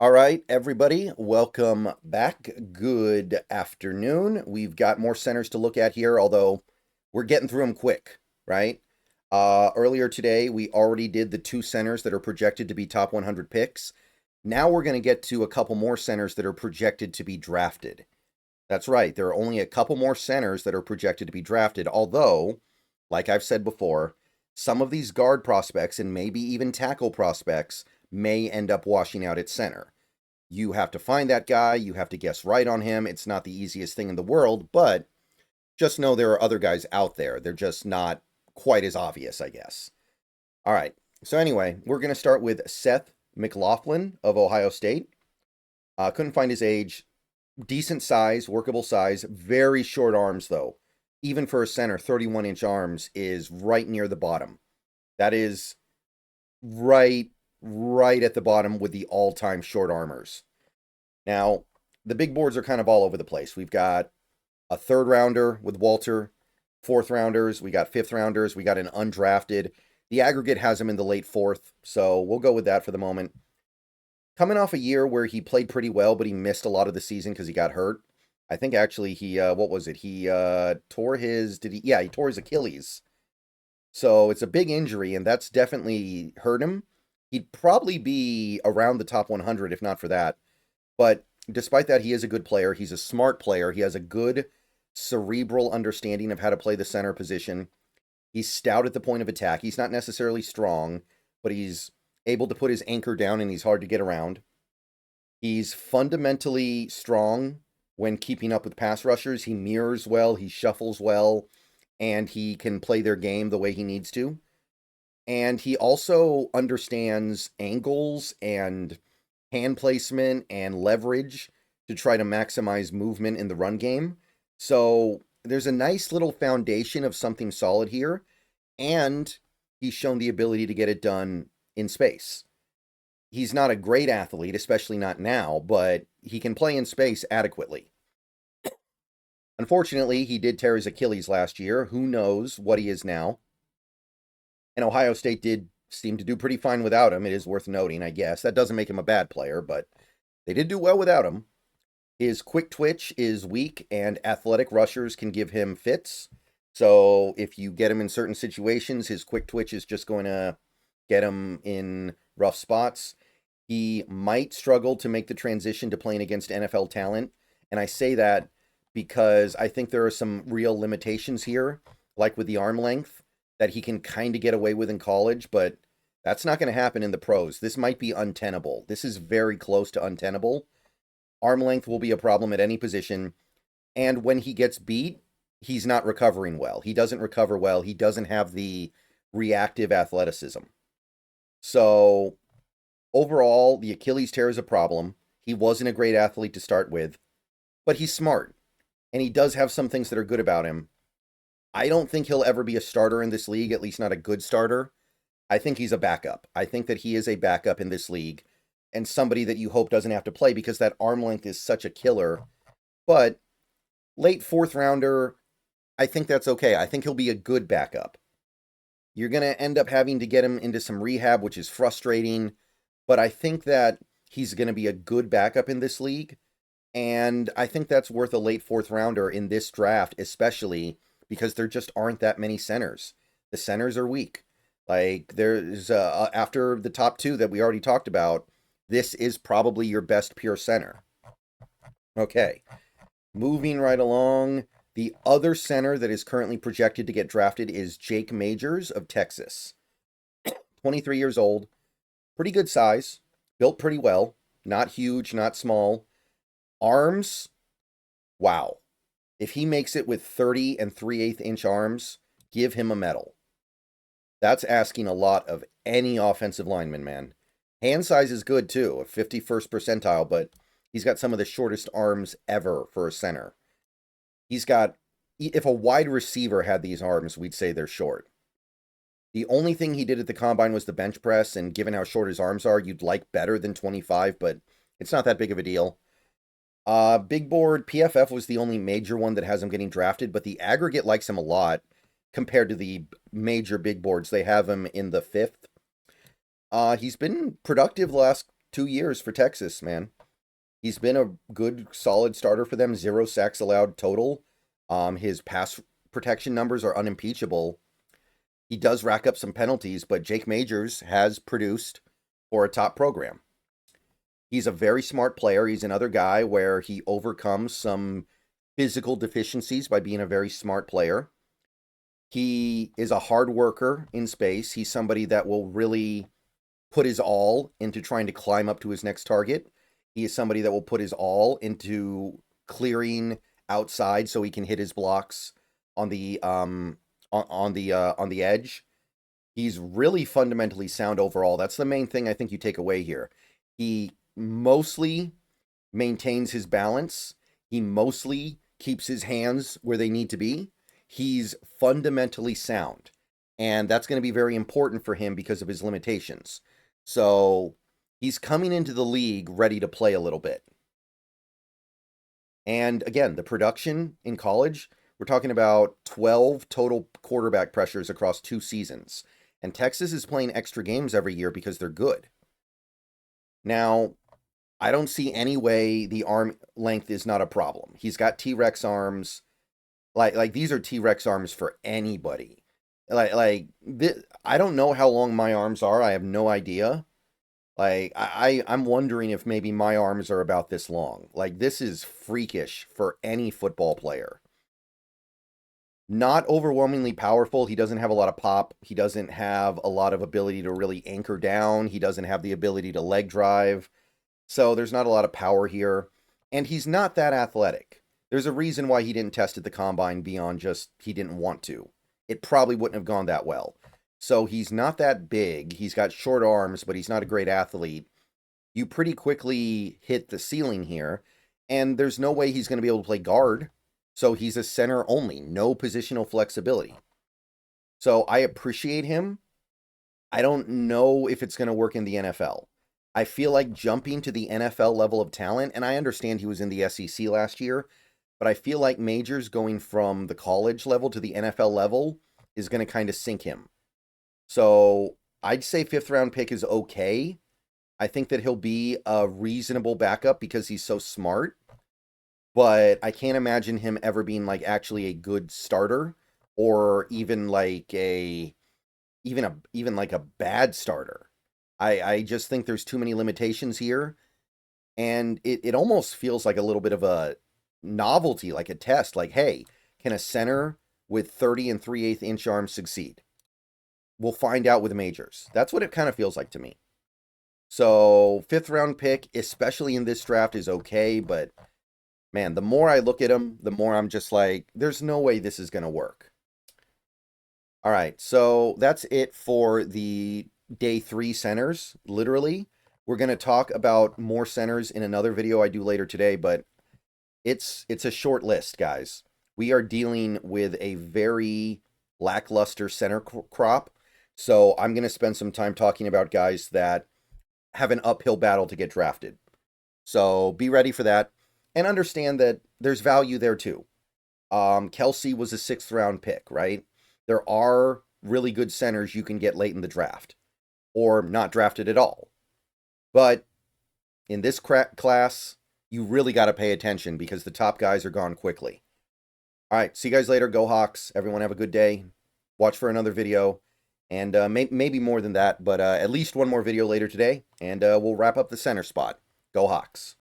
All right, everybody, welcome back. Good afternoon. We've got more centers to look at here, although we're getting through them quick, right? Earlier today, we already did the two centers that are projected to be top 100 picks. Now we're going to get to a couple more centers that are projected to be drafted. That's right, there are only a couple more centers that are projected to be drafted, although, like I've said before, some of these guard prospects and maybe even tackle prospects may end up washing out at center. You have to find that guy, you have to guess right on him. It's not the easiest thing in the world, but just know there are other guys out there. They're just not quite as obvious, I guess. All right, so anyway, we're going to start with Seth McLaughlin of Ohio State. Couldn't find his age. Decent size, workable size, very short arms, though. Even for a center, 31-inch arms is right near the bottom. That is right at the bottom with the all-time short armors. Now, the big boards are kind of all over the place. We've got a third rounder with Walter, fourth rounders, we got fifth rounders, we got an undrafted. The aggregate has him in the late fourth, so we'll go with that for the moment. Coming off a year where he played pretty well, but he missed a lot of the season because he got hurt. I think actually he, what was it? He tore his, he tore his Achilles. So it's a big injury, and that's definitely hurt him. He'd probably be around the top 100 if not for that. But despite that, he is a good player. He's a smart player. He has a good cerebral understanding of how to play the center position. He's stout at the point of attack. He's not necessarily strong, but he's able to put his anchor down, and he's hard to get around. He's fundamentally strong when keeping up with pass rushers. He mirrors well, he shuffles well, and he can play their game the way he needs to. And he also understands angles and hand placement and leverage to try to maximize movement in the run game. So there's a nice little foundation of something solid here, and he's shown the ability to get it done in space. He's not a great athlete, especially not now, but he can play in space adequately. Unfortunately, he did tear his Achilles last year. Who knows what he is now? And Ohio State did seem to do pretty fine without him. It is worth noting, I guess. That doesn't make him a bad player, but they did do well without him. His quick twitch is weak, and athletic rushers can give him fits. So if you get him in certain situations, his quick twitch is just going to get him in rough spots. He might struggle to make the transition to playing against NFL talent. And I say that because I think there are some real limitations here, like with the arm length, that he can kind of get away with in college, but that's not going to happen in the pros. This might be untenable. This is very close to untenable. Arm length will be a problem at any position. And when he gets beat, he's not recovering well. He doesn't recover well. He doesn't have the reactive athleticism. So overall, the Achilles tear is a problem. He wasn't a great athlete to start with, but he's smart. And he does have some things that are good about him. I don't think he'll ever be a starter in this league, at least not a good starter. I think he's a backup. I think that he is a backup in this league and somebody that you hope doesn't have to play because that arm length is such a killer. But late fourth rounder, I think that's okay. I think he'll be a good backup. You're going to end up having to get him into some rehab, which is frustrating. But I think that he's going to be a good backup in this league. And I think that's worth a late fourth rounder in this draft, especially because there just aren't that many centers. The centers are weak. Like there's after the top two that we already talked about, this is probably your best pure center. Okay, moving right along. The other center that is currently projected to get drafted is Jake Majors of Texas. 23 years old, pretty good size, built pretty well, not huge, not small. Arms, wow. If he makes it with 30 and 3/8 inch arms, give him a medal. That's asking a lot of any offensive lineman, man. Hand size is good too, a 51st percentile, but he's got some of the shortest arms ever for a center. He's got, if a wide receiver had these arms, we'd say they're short. The only thing he did at the combine was the bench press, and given how short his arms are, you'd like better than 25, but it's not that big of a deal. Big board, PFF was the only major one that has him getting drafted, but the aggregate likes him a lot compared to the major big boards. They have him in the 5th. He's been productive the last 2 years for Texas, man. He's been a good, solid starter for them. 0 sacks allowed total. His pass protection numbers are unimpeachable. He does rack up some penalties, but Jake Majors has produced for a top program. He's a very smart player. He's another guy where he overcomes some physical deficiencies by being a very smart player. He is a hard worker in space. He's somebody that will really put his all into trying to climb up to his next target. He is somebody that will put his all into clearing outside so he can hit his blocks on the edge. He's really fundamentally sound overall. That's the main thing I think you take away here. He mostly maintains his balance. He mostly keeps his hands where they need to be. He's fundamentally sound, and that's going to be very important for him because of his limitations. So he's coming into the league ready to play a little bit. And again, the production in college, we're talking about 12 total quarterback pressures across 2 seasons. And Texas is playing extra games every year because they're good. Now, I don't see any way the arm length is not a problem. He's got T-Rex arms. Like these are T-Rex arms for anybody. I don't know how long my arms are. I have no idea. I'm wondering if maybe my arms are about this long. Like, this is freakish for any football player. Not overwhelmingly powerful. He doesn't have a lot of pop. He doesn't have a lot of ability to really anchor down. He doesn't have the ability to leg drive. So there's not a lot of power here. And he's not that athletic. There's a reason why he didn't test at the combine beyond just he didn't want to. It probably wouldn't have gone that well. So he's not that big. He's got short arms, but he's not a great athlete. You pretty quickly hit the ceiling here. And there's no way he's going to be able to play guard. So he's a center only, no positional flexibility. So I appreciate him. I don't know if it's going to work in the NFL. I feel like jumping to the NFL level of talent, and I understand he was in the SEC last year, but I feel like Majors going from the college level to the NFL level is going to kind of sink him. So I'd say 5th round pick is okay. I think that he'll be a reasonable backup because he's so smart. But I can't imagine him ever being like actually a good starter or even like a bad starter. I just think there's too many limitations here. And it almost feels like a little bit of a novelty, like a test. Like, hey, can a center with 30 and 3/8 inch arms succeed? We'll find out with Majors. That's what it kind of feels like to me. So 5th round pick, especially in this draft, is okay, but man, the more I look at him, the more I'm just like, there's no way this is going to work. All right, so that's it for the day 3 centers, literally. We're going to talk about more centers in another video I do later today, but it's a short list, guys. We are dealing with a very lackluster center crop, so I'm going to spend some time talking about guys that have an uphill battle to get drafted. So be ready for that. And understand that there's value there too. Kelsey was a 6th round pick, right? There are really good centers you can get late in the draft. Or not drafted at all. But in this class, you really got to pay attention because the top guys are gone quickly. All right, see you guys later. Go Hawks. Everyone have a good day. Watch for another video. And maybe more than that, but at least one more video later today. And we'll wrap up the center spot. Go Hawks.